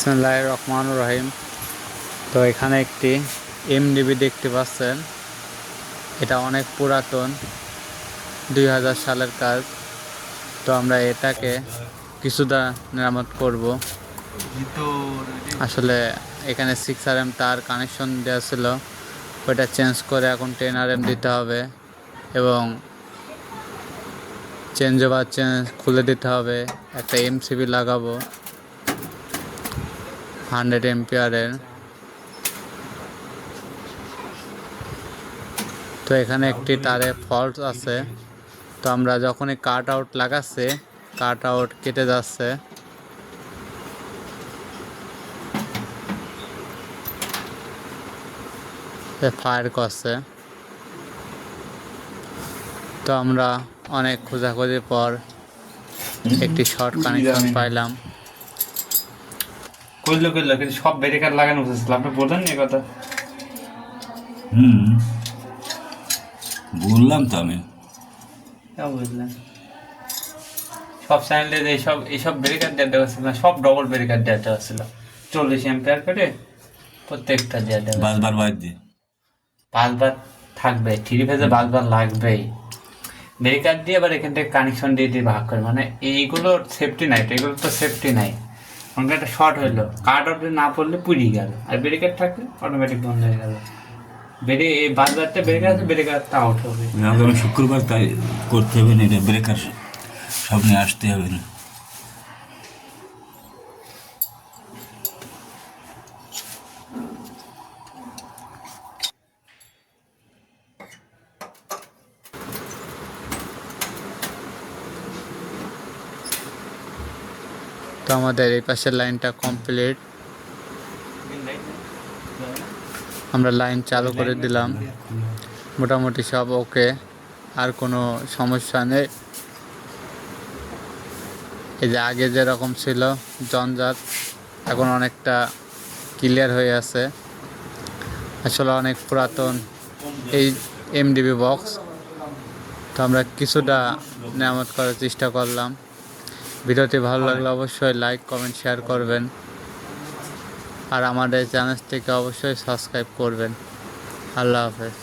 বিসমিল্লাহির রহমানির রহিম। তো এখানে একটি এমডিবি দেখতে পাচ্ছেন। এটা অনেক পুরাতন, 2000 সালের কাজ। তো আমরা এটাকে কিছুটা মেরামত করব। আসলে এখানে 6RM তার কানেকশন দেওয়া ছিল, ওইটা চেঞ্জ করে এখন 10RM দিতে হবে এবং চেঞ্জ খুলে দিতে হবে। একটা এমসিবি লাগাবো 100 এম্পিয়ারের। তো এখানে একটি তারে ফল্ট আছে। তো আমরা যখনই কাট আউট লাগাচ্ছি, কাট আউট কেটে যাচ্ছে। ফায়ার করছে। তো আমরা অনেক খোঁজাখুঁজির পর একটি শর্ট কানেকশন পাইলাম। কইলো কিন্তু সব ব্রেকার লাগানো উচিত ছিল, আপনি বলেন না কথা। বললাম তো আমি। বুঝলেন, সব চ্যানেলে এইসব ব্রেকার দেওয়া ছিল না, সব ডবল ব্রেকার দেওয়া ছিল, 40 এম্পিয়ার করে প্রত্যেকটা দেওয়া। বারবার বাইর দিয়ে বাসবার থাকবে, 3 ফেজে বাসবার লাগবেই। ব্রেকার দিয়ে আবার এখান থেকে কানেকশন দিয়ে ভাগ করে, মানে এইগুলোর সেফটি নাই। এগুলো তো সেফটি নাই। আমাকে একটা শর্ট হইলো, কাট আউট না পড়লে পুড়ি গেল, আর ব্রেকার থাকলে অটোমেটিক বন্ধ হয়ে গেল। এই বাসবারটা ব্রেকার আছে, ব্রেকারটা আউট হবে। আগামী শুক্রবার তাই করতে হবে না, এটা ব্রেকার সব নিয়ে আসতে হবে না। তো আমাদের এই পাশের লাইনটা কমপ্লিট। আমরা লাইন চালু করে দিলাম, মোটামুটি সব ওকে, আর কোনো সমস্যা নেই। এই যে আগে যেরকম ছিল জঞ্জাট, এখন অনেকটা ক্লিয়ার হয়ে আছে। আসলে অনেক পুরাতন এই এমডিবি বক্স। তো আমরা কিছুটা মেরামত করার চেষ্টা করলাম। ভিডিওটি ভালো লাগলে অবশ্যই লাইক, কমেন্ট, শেয়ার করবেন। আর আমাদের চ্যানেল থেকে অবশ্যই সাবস্ক্রাইব করবেন। আল্লাহ হাফেজ।